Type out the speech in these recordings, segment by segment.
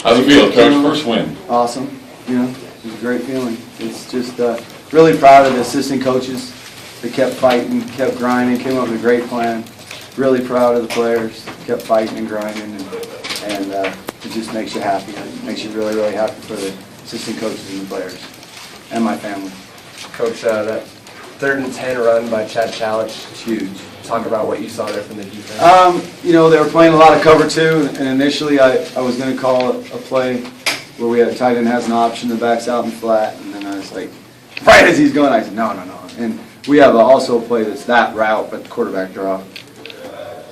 How's it feel, Coach? First win. Awesome. You know, it was a great feeling. It's just really proud of the assistant coaches. They kept fighting, kept grinding, came up with a great plan. Really proud of the players. Kept fighting and grinding, and it just makes you happy. It makes you really, really happy for the assistant coaches and the players, and my family. Coach, that 3rd and 10 run by Chad Chalich. It's huge. Talk about what you saw there from the defense. You know, they were playing a lot of cover two, and initially I was going to call a play where we had a tight end has an option, the back's out and flat, and then I was like, right as he's going, I said, no. And we have also a play that's that route, but the quarterback draw.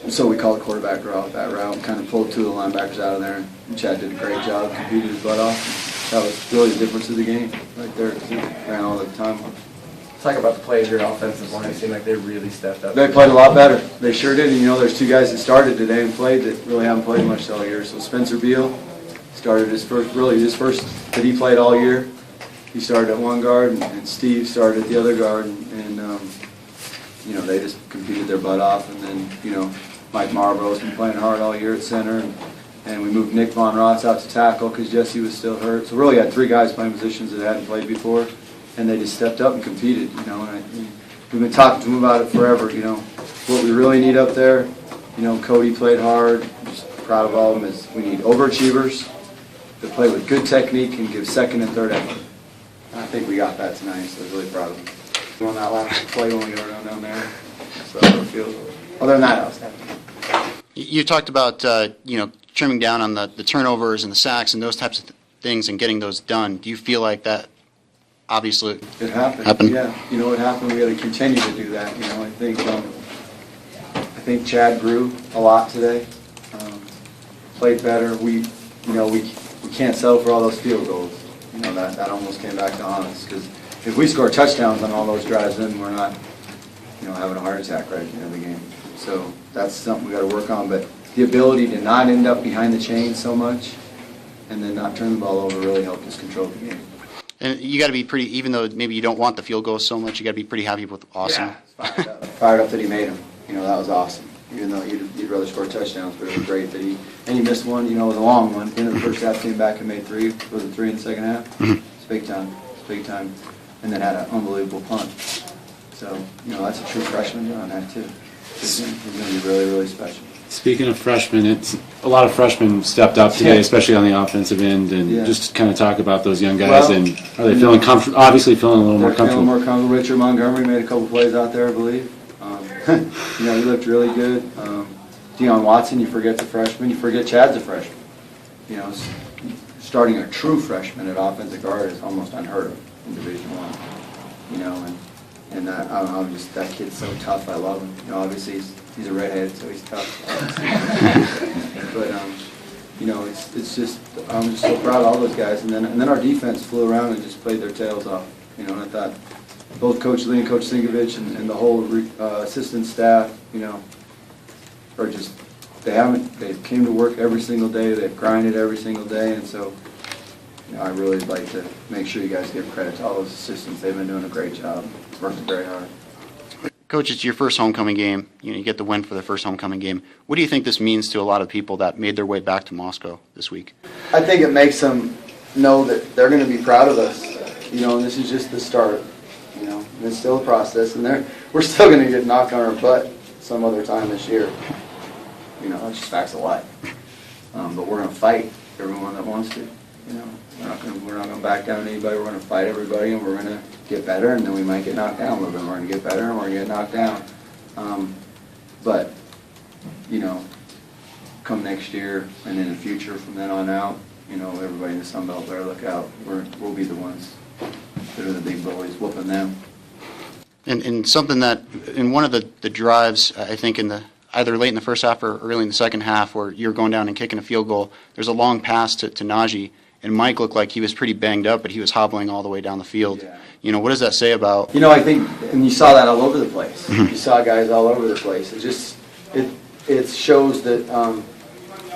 So we called the quarterback draw with that route and kind of pulled 2 of the linebackers out of there, and Chad did a great job, competed his butt off. That was really the difference of the game right there. He ran all the time. Talk about the play of your offensive line. It seemed like they really stepped up. They played a lot better. They sure did. And, you know, there's 2 guys that started today and played that really haven't played much all year. So Spencer Beal started his first that he played all year. He started at one guard, and Steve started at the other guard. And you know, they just competed their butt off. And then, you know, Mike Marlborough's been playing hard all year at center. And we moved Nick Von Rotz out to tackle because Jesse was still hurt. So really had 3 guys playing positions that hadn't played before. And they just stepped up and competed, you know. And we've been talking to them about it forever, you know. What we really need up there, you know, Cody played hard. Just proud of all of them. Is we need overachievers that play with good technique and give second and third effort. I think we got that tonight, so I was really proud of them. On that last play when we were down there, so other than that, I was happy. You talked about you know, trimming down on the turnovers and the sacks and those types of things and getting those done. Do you feel like that? Obviously, it happened. Yeah, you know, it happened. We got to continue to do that. You know, I think Chad grew a lot today. Played better. We can't settle for all those field goals. You know, that almost came back to haunt us, because if we score touchdowns on all those drives, then we're not, you know, having a heart attack right at the end of the game. So that's something we got to work on. But the ability to not end up behind the chains so much, and then not turn the ball over, really helped us control the game. And you got to be pretty, even though maybe you don't want the field goal so much, you got to be pretty happy with awesome. Yeah, fired up that he made them. You know, that was awesome. Even though you'd rather score touchdowns, but it was great that he missed one. You know, it was a long one. At the end of the first half, came back and made 3. Was it 3 in the second half? Mm-hmm. It's big time. It's big time. And then had an unbelievable punt. So, you know, that's a true freshman on that too. He's going to be really, really special. Speaking of freshmen, it's a lot of freshmen stepped up today, especially on the offensive end, and just kind of talk about those young guys. Well, and are they feeling comfortable? Obviously, feeling a little more comfortable. Feeling more comfortable. Richard Montgomery made a couple plays out there, I believe. You know, he looked really good. Deion Watson, you forget the freshman. You forget Chad's a freshman. You know, starting a true freshman at offensive guard is almost unheard of in Division I. You know, and I'm just, that kid's so tough. I love him. You know, obviously he's a redhead, so he's tough. But you know, it's just, I'm just so proud of all those guys. And then our defense flew around and just played their tails off. You know, and I thought both Coach Lee and Coach Sinkovich and the whole assistant staff, you know, are just, they came to work every single day. They've grinded every single day, and so, you know, I really like to make sure you guys give credit to all those assistants. They've been doing a great job, working very hard. Coach, it's your first homecoming game. You know, you get the win for the first homecoming game. What do you think this means to a lot of people that made their way back to Moscow this week? I think it makes them know that they're going to be proud of us. You know, and this is just the start. You know, and it's still a process, and we're still going to get knocked on our butt some other time this year. You know, that's just facts of life. But we're going to fight everyone that wants to. You know, we're not going to back down anybody. We're going to fight everybody, and we're going to get better, and then we might get knocked down a little bit. We're going to get better, and we're going to get knocked down. But, you know, come next year and in the future from then on out, you know, everybody in the Sun Belt better look out. We'll be the ones that are the big bullies, whooping them. And something that, in one of the drives, I think in the either late in the first half or early in the second half, where you're going down and kicking a field goal, there's a long pass to Najee, and Mike looked like he was pretty banged up, but he was hobbling all the way down the field. Yeah. You know, what does that say about? You know, I think, and you saw that all over the place. You saw guys all over the place. It shows that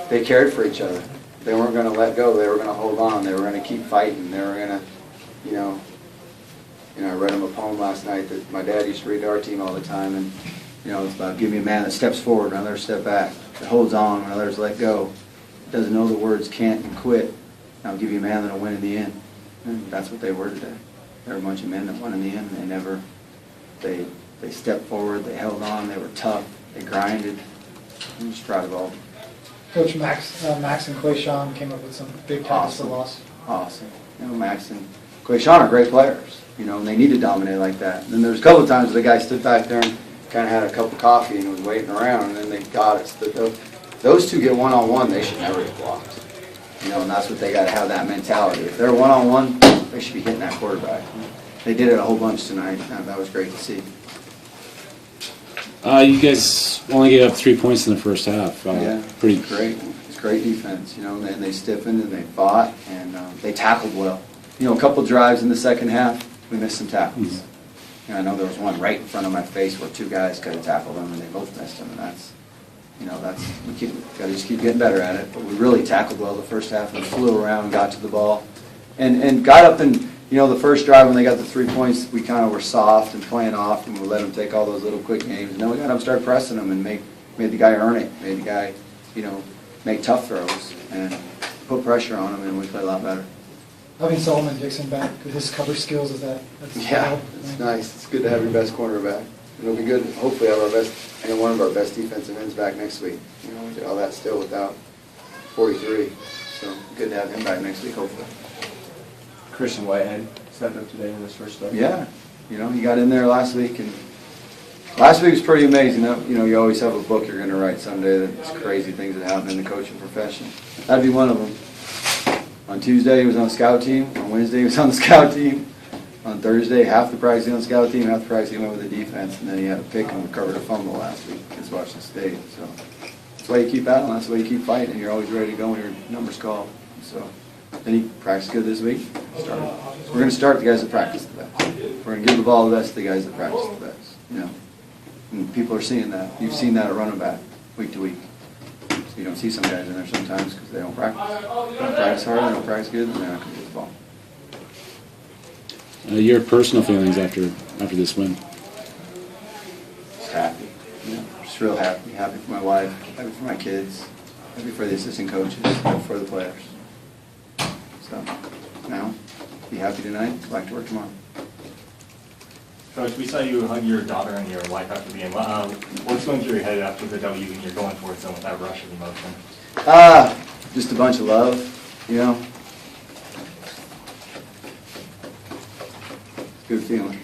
they cared for each other. They weren't going to let go. They were going to hold on. They were going to keep fighting. They were going to, you know, I read him a poem last night that my dad used to read to our team all the time, and you know, it's about give me a man that steps forward and others step back, that holds on when others let go, doesn't know the words can't and quit, I'll give you a man that'll win in the end. And that's what they were today. They were a bunch of men that won in the end. They stepped forward, they held on, they were tough, they grinded. I'm just proud of all of them. Coach Max and Quayshawn came up with some big tackles for loss. Awesome. Max and Quayshawn are great players, and they need to dominate like that. And then there's a couple of times where the guy stood back there and kind of had a cup of coffee and was waiting around, and then they got it. So those two get one-on-one, they should never get blocked. And that's what they got to have, that mentality. If they're one-on-one, they should be hitting that quarterback. They did it a whole bunch tonight. That was great to see. You guys only gave up 3 points in the first half. Pretty great. It's great defense, and they stiffened and they fought and they tackled well. A couple drives in the second half, we missed some tackles. Mm-hmm. I know there was one right in front of my face where two guys could have tackled them and they both missed them. And that's we got to just keep getting better at it. But we really tackled well the first half and flew around and got to the ball and got up and. The first drive when they got the 3 points, we kind of were soft and playing off, and we let them take all those little quick games. And then we got them start pressing them and made the guy earn it, made the guy, make tough throws and put pressure on him, and we play a lot better. Having Solomon Dixon back with his cover skills, that's it's nice. It's good to have your best cornerback. It'll be good. Hopefully, have our best and one of our best defensive ends back next week. We did all that still without 43, so good to have him back next week. Hopefully. Christian Whitehead stepped up today in his first start. Yeah, he got in there last week, and last week was pretty amazing. You always have a book you're going to write someday that's crazy things that happen in the coaching profession. That'd be one of them. On Tuesday, he was on the scout team. On Wednesday, he was on the scout team. On Thursday, half the practice he was on the scout team, half the practice he went with the defense, and then he had a pick and recovered a fumble last week against Washington State. So that's why you keep battling. That's why you keep fighting. You're always ready to go when your number's called. So. Then he practiced good this week. We're going to start the guys that practice the best. We're going to give the ball the best to the guys that practice the best. And people are seeing that. You've seen that at running back week to week. So you don't see some guys in there sometimes because they don't practice. They don't practice hard, they don't practice good, and they're not going to get the ball. Your personal feelings after this win? Just happy. Just real happy. Happy for my wife, happy for my kids, happy for the assistant coaches, happy for the players. So now, be happy tonight, go back to work tomorrow. Coach, we saw you hug your daughter and your wife after the game. What's going through your head after the W and you're going towards them with that rush of emotion? Just a bunch of love, Good feeling.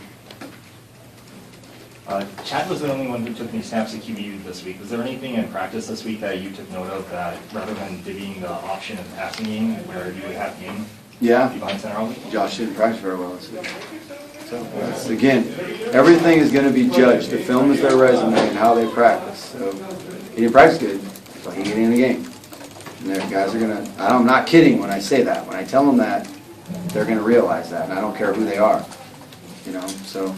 Chad was the only one who took any snaps at QB this week. Was there anything in practice this week that you took note of that, rather than divvying the option in the passing game, where you would have him be behind center all week? Josh didn't practice very well this week. So, again, everything is going to be judged. The film is their resume and how they practice. So, he didn't practice good, so he get in the game. And their guys are going to, I'm not kidding when I say that. When I tell them that, they're going to realize that, and I don't care who they are. So,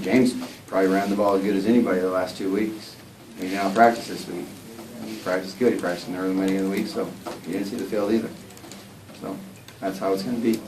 James probably ran the ball as good as anybody the last 2 weeks. He didn't have practice this week. He practiced good. He practiced in the early beginning of the week, so he didn't see the field either. So that's how it's going to be.